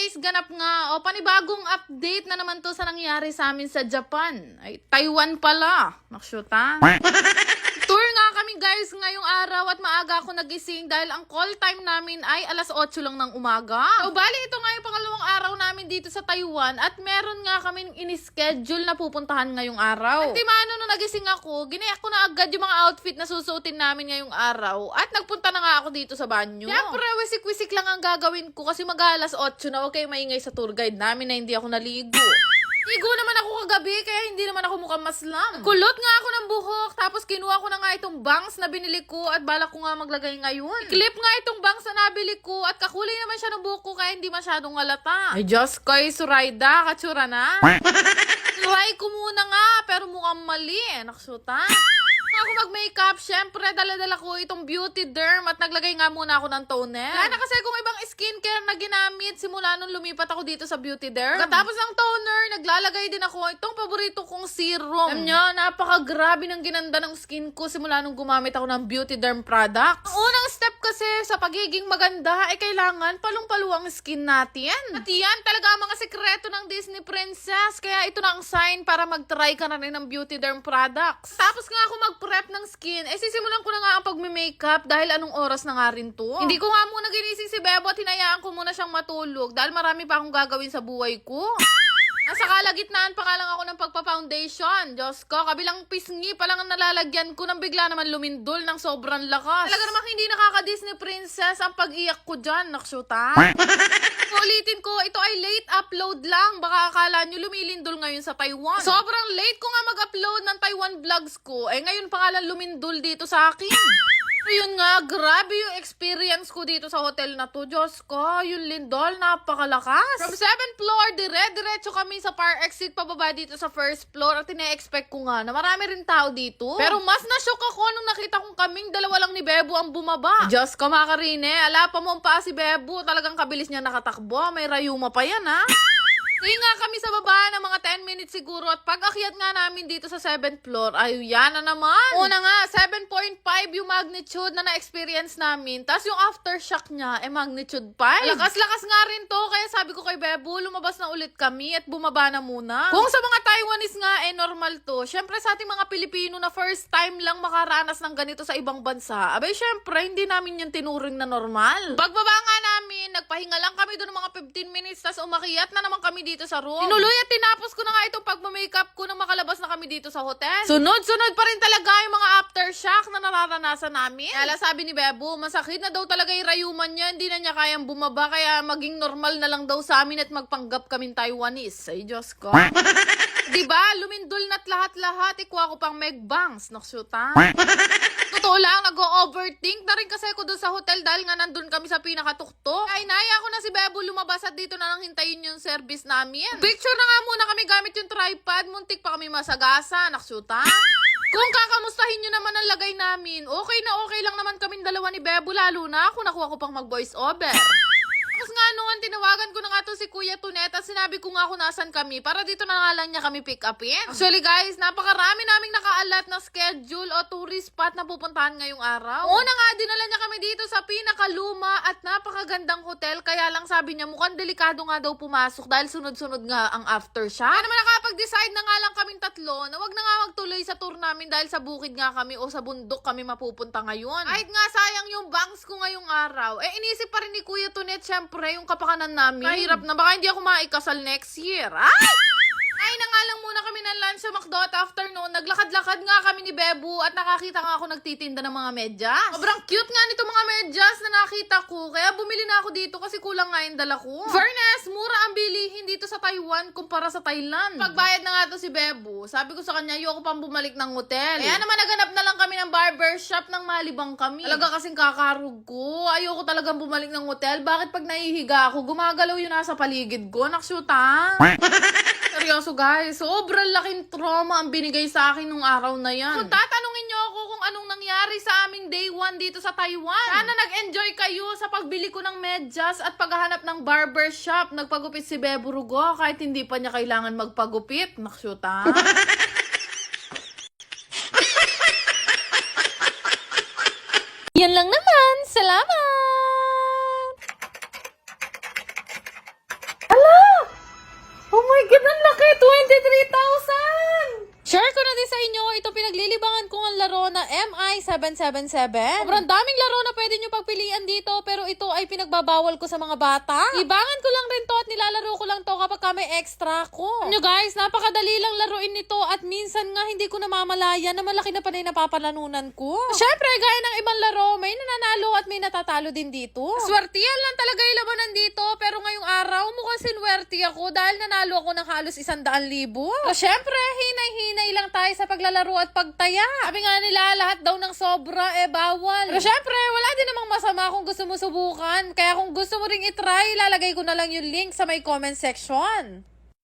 guys, ganap nga. O, panibagong update na naman to sa nangyari sa amin sa Japan. Ay, Taiwan pala. Nakshuta. Tour nga kami guys ngayong araw at maaga ako nagising dahil ang call time namin ay alas 8 lang ng umaga. O bali, ito nga yung pangalawang araw namin dito sa Taiwan at meron nga kaming in-schedule na pupuntahan ngayong araw. At di maano nung nagising ako, ginayak ko na agad yung mga outfit na susuotin namin ngayong araw at nagpunta na nga ako dito sa banyo. Siyempre, wisik-wisik lang ang gagawin ko kasi mag-alas 8 na, okay, maingay sa tour guide namin na hindi ako naligo. Ligo naman ako kagabi, kaya hindi naman ako mukhang maslam. Kulot nga ako ng buhok, tapos kinuha ko na nga itong bangs na binili ko at balak ko nga maglagay ngayon. Clip nga itong bangs na nabili ko at kakulay naman siya ng buhok ko kaya hindi masyadong halata. Ay Diyos ko, Suraida, katsura na. Try ko muna nga, pero mukhang mali naksuta. Ako mag-makeup, syempre dala-dala ko itong Beauty Derm at naglagay nga muna ako ng toner. Wala na kasi kung ibang skincare na ginamit simula nung lumipat ako dito sa Beauty Derm. Katapos ng toner, naglalagay din ako itong paborito kong serum. Alam nyo, napaka-grabe ng ginanda ng skin ko simula nung gumamit ako ng Beauty Derm products. Ang unang step kasi sa pagiging maganda ay kailangan palong-palo ang skin natin. At yan talaga ang mga sekreto ng Disney Princess. Kaya ito na ang sign para mag-try ka na rin ng Beauty Derm products. Tapos nga ako mag-prep ng skin, sisimulan ko na nga ang pag-makeup dahil anong oras na nga rin to. Hindi ko nga muna ginising si Bebo at hinayaan ko muna siyang matulog dahil marami pa akong gagawin sa buhay ko. Nasa kalagitnaan pa nga lang ako ng pagpa-foundation. Diyos ko, kabilang pisngi pa lang ang nalalagyan ko nang bigla naman lumindol ng sobrang lakas. Talaga namang hindi nakaka-Disney Princess ang pag-iyak ko dyan, naksyuta. Ulitin ko, ito ay late upload lang. Baka akala nyo lumilindol ngayon sa Taiwan. Sobrang late ko nga mag-upload ng Taiwan vlogs ko. Ngayon pa nga lang lumindol dito sa akin. Yun nga, grabe yung experience ko dito sa hotel na to. Diyos ko, yung lindol, napakalakas. From 7th floor, diretso kami sa fire exit pababa dito sa first floor at ine-expect ko nga na marami rin tao dito. Pero mas na-shock ako nung nakita kong kaming dalawa lang ni Bebo ang bumaba. Diyos ko, mga karine, ala pa mo pa si Bebo. Talagang kabilis niya nakatakbo. May rayuma pa yan, ha? Hindi nga kami sa baba ng mga 10 minutes siguro at pag-akyat nga namin dito sa 7th floor, ay yan na naman. Una nga, 7.5 yung magnitude na na-experience namin. Tapos yung aftershock niya, magnitude 5. Lakas-lakas nga rin to, kaya sabi ko kay Bebo, lumabas na ulit kami at bumaba na muna. Kung sa mga Taiwanese nga, normal to. Syempre sa ating mga Pilipino na first time lang makaranas ng ganito sa ibang bansa, abay syempre, hindi namin yung tinuring na normal. Pagbaba nga namin, nagpahinga lang kami doon ng mga 15 minutes, tapos umakyat na naman kami dito sa room. Tinuloy at tinapos ko na nga itong pagmamakeup ko nang makalabas na kami dito sa hotel. Sunod-sunod pa rin talaga yung mga aftershock na nararanasan namin. Kaya sabi ni Bebo, masakit na daw talaga yung rayuman niya, hindi na niya kayang bumaba, kaya maging normal na lang daw sa amin at magpanggap kaming Taiwanese. Ay Diyos ko. Diba? Lumindol na't lahat-lahat. Ikuha ko pang megbangs. Naksyuta. Totoo lang, nag-overthink na rin kasi ako doon sa hotel dahil nga nandun kami sa pinakatuktok. Ay, naya ko na si Bebo lumabas at dito na lang hintayin yung service namin. Picture na nga muna kami gamit yung tripod. Muntik pa kami masagasa. Naksyuta. Kung kakamustahin nyo naman ang lagay namin, okay na okay lang naman kaming dalawa ni Bebo, lalo na ako nakuha ko pang mag-voice over. Tapos nga noon, tinawagan ko na nga to si Kuya Tunet at sinabi ko nga kung nasan kami para dito na nga lang niya kami pick upin. Actually guys, napakarami naming nakaalat na schedule o tourist spot na pupuntahan ngayong araw. Una nga, dinala niya kami dito sa pinakaluma at napakagandang hotel, kaya lang sabi niya mukhang delikado nga daw pumasok dahil sunod-sunod nga ang aftershock. Kaya naman nakapag-decide na nga lang kaming tatlo na wag na nga magtuloy sa tour namin dahil sa bukid nga kami o sa bundok kami mapupunta ngayon. Kahit nga sayang yung bangs ko ngayong araw, inisip pa rin ni Kuya Tunet syempre yung kapakanan namin. Mahirap na, baka hindi ako maikasal next year. Ay na nga lang muna kami ng lunch sa McDo at after noon, naglakad-lakad nga kami ni Bebo at nakakita nga ako nagtitinda ng mga medyas. Sobrang cute nga nito mga medyas na nakita ko, kaya bumili na ako dito kasi kulang nga yung dala ko. Fairness, mura ang bilihin dito sa Taiwan kumpara sa Thailand. Pagbayad na nga to si Bebo, sabi ko sa kanya, ayoko pang bumalik ng hotel. Kaya naman naganap na lang kami ng barbershop nang malibang kami. Talaga kasing kakarug ko, ayoko talagang bumalik ng hotel. Bakit pag nahihiga ako, gumagalaw yun nasa paligid ko? Naksyuta. Seryoso guys, sobrang laking trauma ang binigay sa akin nung araw na yan. Kung tatanungin nyo ako kung anong nangyari sa aming day 1 dito sa Taiwan, sana nag-enjoy kayo sa pagbili ko ng medyas at paghahanap ng barbershop. Nagpagupit si Bebo Rugo kahit hindi pa niya kailangan magpagupit. Naksyuta. Yan lang naman. Salamat! God, ang laki! 23,000! Share ko na din sa inyo, ito pinaglilibangan kong ang laro na MI777. Sobrang daming laro na pwede nyo pagpilian dito, pero ito ay pinagbabawal ko sa mga bata. Libangan ko lang rin to at nilalaro ko lang to kapag ka may extra ko. Nyo guys, napakadali lang laruin nito at minsan nga hindi ko namamalaya na malaki na panay napapalanunan ko. Syempre, gaya ng ibang laro, may nananalo at may natatalo din dito. Swertiyan lang talaga yung labanan dito, pero ngayong araw mukhang sinwerte ako dahil nanalo ako ng halos 100,000. So syempre, hinay lang tayo sa paglalaro at pagtaya. Sabi nga nila, lahat daw ng sobra, bawal. Pero syempre, wala din namang masama kung gusto mo subukan. Kaya kung gusto mo ring itry, lalagay ko na lang yung link sa may comment section.